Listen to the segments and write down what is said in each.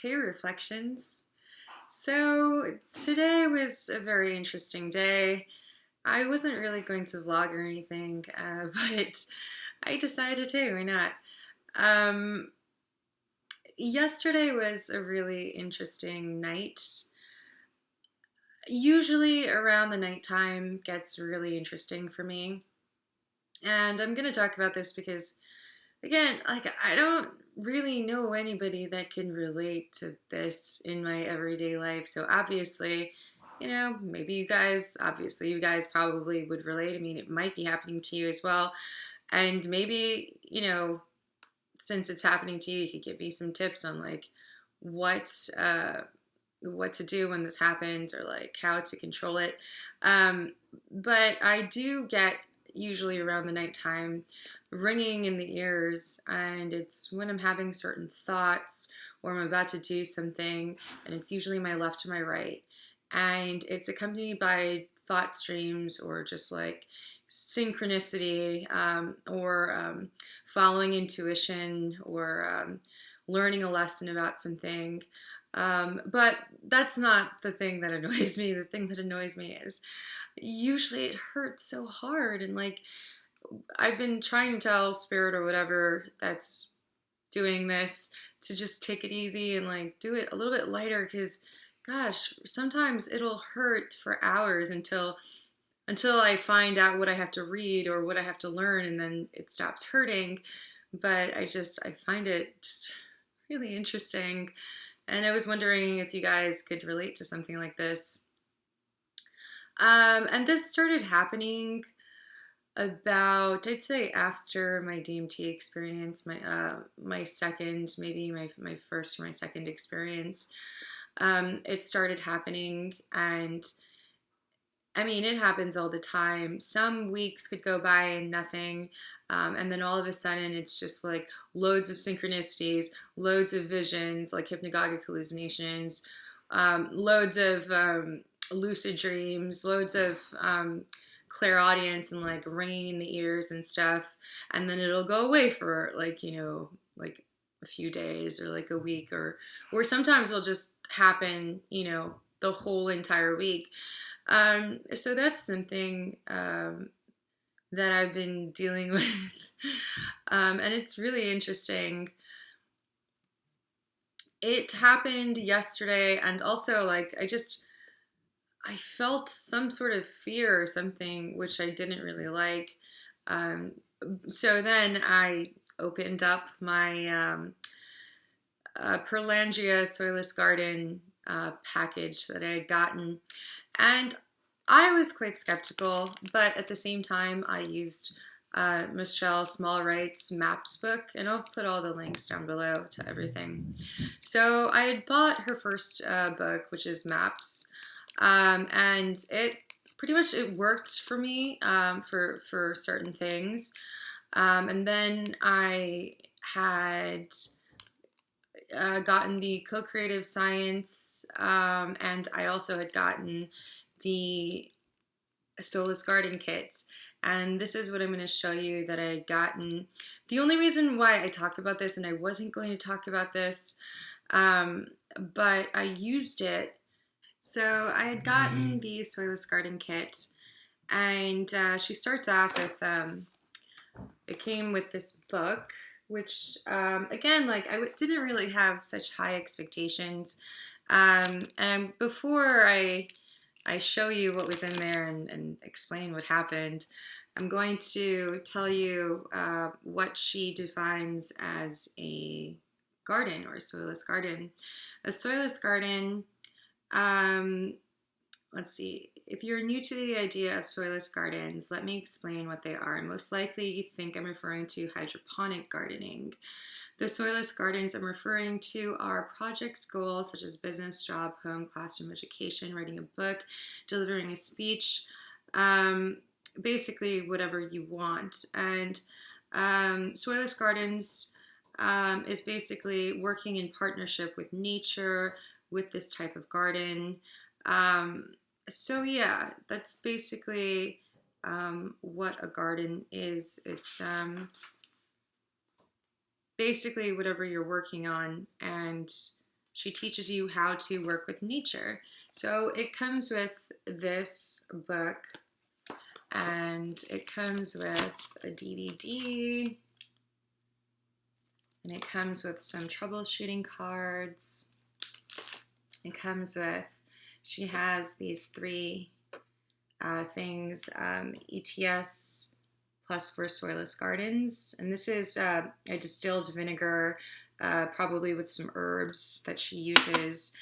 Hey, Reflections. So, today was a very interesting day. I wasn't really going to vlog or anything, but I decided, hey, why not? Um, Yesterday was a really interesting night. Usually, around the nighttime gets really interesting for me. And I'm going to talk about this because, again, like, I don't really know anybody that can relate to this in my everyday life. So obviously, maybe you guys probably would relate. I mean, it might be happening to you as well. And maybe, since it's happening to you, you could give me some tips on like what uh, what to do when this happens or like how to control it. But I do get usually around the nighttime ringing in the ears, and it's when I'm having certain thoughts or I'm about to do something, and it's usually my left to my right, and it's accompanied by thought streams or just like synchronicity or following intuition or learning a lesson about something. But that's not the thing that annoys me. The thing that annoys me is usually it hurts so hard. And like, I've been trying to tell Spirit or whatever that's doing this to just take it easy and like do it a little bit lighter because, gosh, sometimes it'll hurt for hours until I find out what I have to read or what I have to learn, and then it stops hurting. But I find it just really interesting. And I was wondering if you guys could relate to something like this. And this started happening about, I'd say, after my DMT experience, my second, maybe my first or my second experience. It started happening, and I mean, it happens all the time. Some weeks could go by and nothing, and then all of a sudden it's just like loads of synchronicities, loads of visions, like hypnagogic hallucinations, loads of lucid dreams, loads of clairaudience and like ringing in the ears and stuff, and then it'll go away for like like a few days or like a week, or sometimes it'll just happen the whole entire week. So that's something that I've been dealing with. And it's really interesting. It happened yesterday, and also, like, I felt some sort of fear or something, which I didn't really like. Um, so then I opened up my Perelandra Soilless Garden package that I had gotten, and I was quite skeptical, but at the same time, I used Michelle Smallwright's Maps book, and I'll put all the links down below to everything. So I had bought her first book, which is Maps, and it pretty much it worked for me for certain things, and then I had gotten the co-creative science, and I also had gotten the Soilless Garden kit. And this is what I'm going to show you that I had gotten. The only reason why I talked about this, and I wasn't going to talk about this, but I used it. So I had gotten the Soilless Garden kit, and she starts off with, it came with this book, which, again, like, didn't really have such high expectations. And before I show you what was in there and explain what happened, I'm going to tell you what she defines as a garden or a soilless garden. A soilless garden, let's see, if you're new to the idea of soilless gardens, let me explain what they are. Most likely you think I'm referring to hydroponic gardening. The soilless gardens I'm referring to are projects, goals such as business, job, home, classroom, education, writing a book, delivering a speech, basically whatever you want. And soilless gardens is basically working in partnership with nature, with this type of garden. So yeah, that's basically what a garden is. It's basically whatever you're working on, and she teaches you how to work with nature. So it comes with this book, and it comes with a DVD, and it comes with some troubleshooting cards. It comes with, she has these three things, ETS plus for Soilless gardens. And this is a distilled vinegar, probably with some herbs that she uses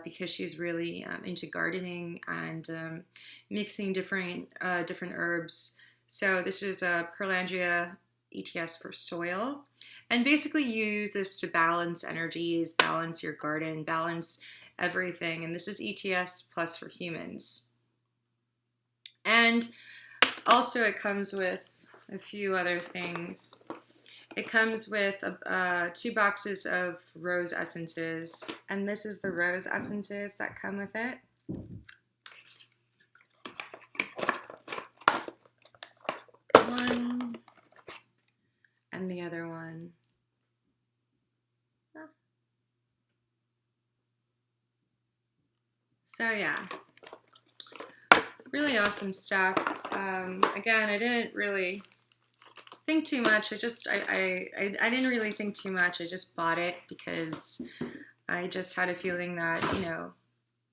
because she's really into gardening and mixing different herbs. So this is a Perelandra ETS for soil. And basically you use this to balance energies, balance your garden, balance everything. And this is ETS plus for humans. And also it comes with a few other things. It comes with 2 boxes of rose essences, and this is the rose essences that come with it. One and the other one. So yeah, really awesome stuff. Again, I didn't really think too much. I didn't really think too much. I just bought it because I just had a feeling that, you know,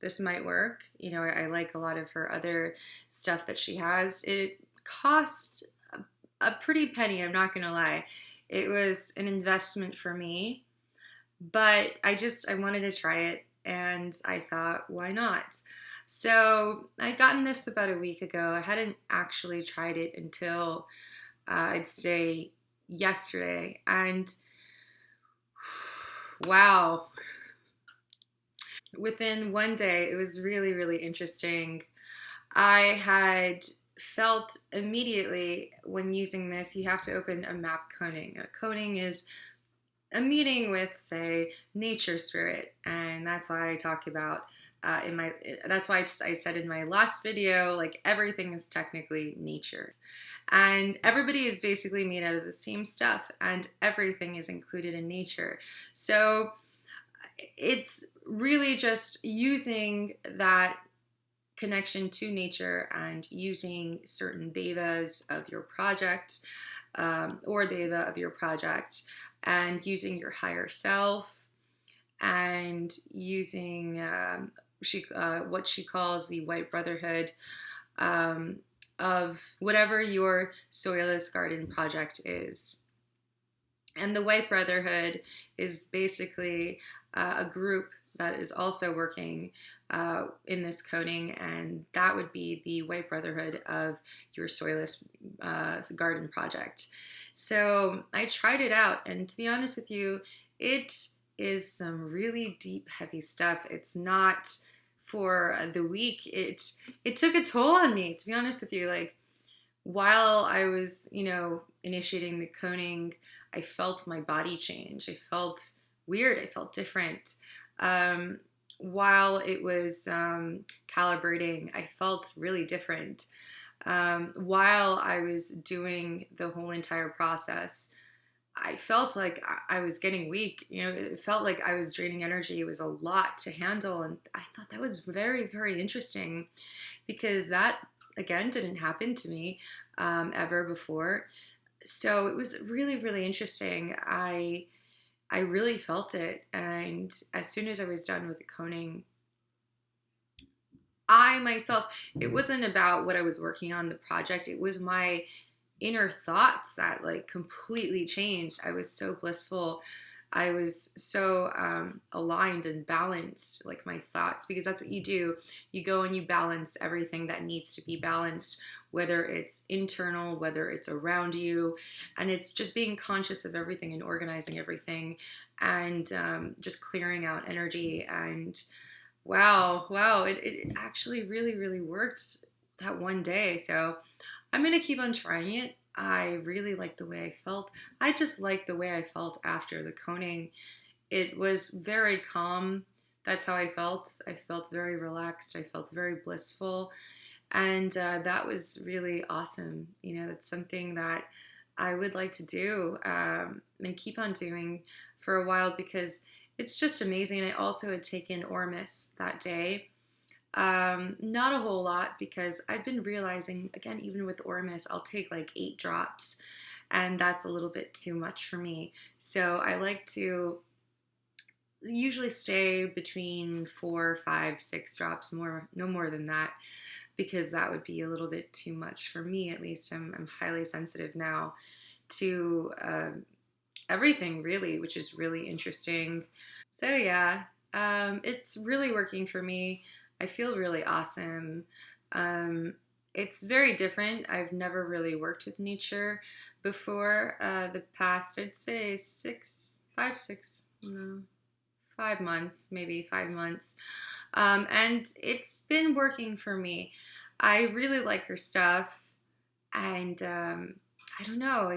this might work. You know, I like a lot of her other stuff that she has. It cost a pretty penny, I'm not gonna lie. It was an investment for me, but I wanted to try it, and I thought, why not? So I'd gotten this about a week ago. I hadn't actually tried it until I'd say yesterday, and wow, within one day, it was really, really interesting. I had felt immediately when using this, you have to open a map coning. A coning is a meeting with, say, nature spirit, and that's why I talk about that's why I said in my last video, like, everything is technically nature. And everybody is basically made out of the same stuff, and everything is included in nature. So it's really just using that connection to nature and using certain devas of your project or deva of your project, and using your higher self, and using what she calls the white brotherhood of whatever your Soilless garden project is. And the white brotherhood is basically a group that is also working in this coning, and that would be the white brotherhood of your Soilless garden project. So I tried it out, and to be honest with you, it is some really deep, heavy stuff. It's not for the weak. It took a toll on me, to be honest with you. Like, while I was, you know, initiating the coning, I felt my body change. I felt weird. I felt different. While it was calibrating, I felt really different. While I was doing the whole entire process, I felt like I was getting weak. You know, it felt like I was draining energy. It was a lot to handle, and I thought that was very, very interesting, because that, again, didn't happen to me ever before. So it was really, really interesting. I really felt it, and as soon as I was done with the coning, I myself, it wasn't about what I was working on, the project, it was my inner thoughts that, like, completely changed. I was so blissful. I was so aligned and balanced, like, my thoughts, because that's what you do. You go and you balance everything that needs to be balanced, whether it's internal, whether it's around you, and it's just being conscious of everything and organizing everything, and just clearing out energy. And wow, it actually really, really worked that one day. So I'm going to keep on trying it. I really like the way I felt. I just like the way I felt after the coning. It was very calm. That's how I felt. I felt very relaxed. I felt very blissful. And that was really awesome. You know, that's something that I would like to do and keep on doing for a while because it's just amazing. I also had taken Ormus that day. Not a whole lot because I've been realizing, again, even with Ormus, I'll take like 8 drops, and that's a little bit too much for me. So I like to usually stay between 4, 5, 6 drops, no more than that, because that would be a little bit too much for me. At least I'm highly sensitive now to everything, really, which is really interesting. So yeah, it's really working for me. I feel really awesome. Um, it's very different. I've never really worked with nature before. The past, I'd say 6, no, 5 months, maybe 5 months. And it's been working for me. I really like her stuff, and I don't know.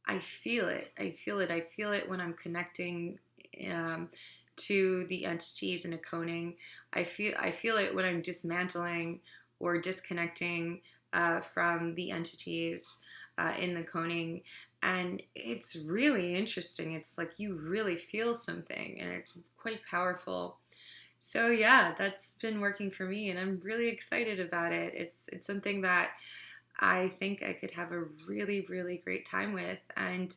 I feel it. I feel it. I feel it when I'm connecting um, to the entities in a coning. I feel it when I'm dismantling or disconnecting from the entities in the coning. And it's really interesting. It's like you really feel something, and it's quite powerful. So yeah, that's been working for me, and I'm really excited about it. It's something that I think I could have a really, really great time with, and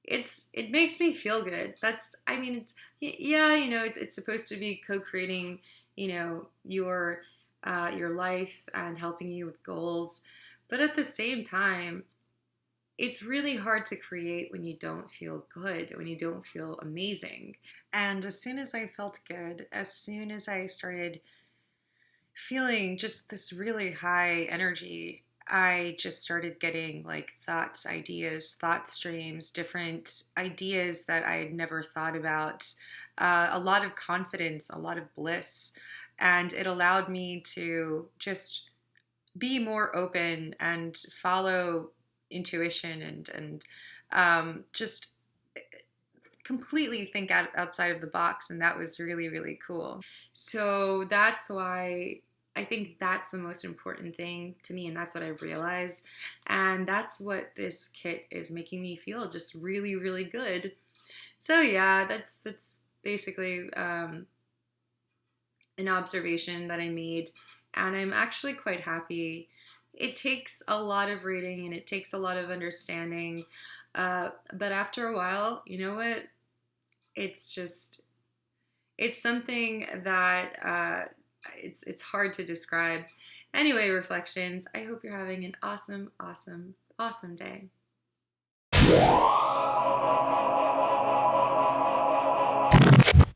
it makes me feel good. That's I mean it's yeah, you know, it's supposed to be co-creating, you know, your life and helping you with goals, but at the same time, it's really hard to create when you don't feel good, when you don't feel amazing. And as soon as I felt good, as soon as I started feeling just this really high energy, I just started getting like thoughts, ideas, thought streams, different ideas that I had never thought about, a lot of confidence, a lot of bliss. And it allowed me to just be more open and follow intuition and just completely think outside of the box, and that was really, really cool. So that's why I think that's the most important thing to me, and that's what I realized, and that's what this kit is making me feel, just really, really good. So yeah, that's basically an observation that I made, and I'm actually quite happy. It takes a lot of reading and it takes a lot of understanding, but after a while, you know what? It's just it's something that it's hard to describe. Anyway, reflections. I hope you're having an awesome, awesome, awesome day.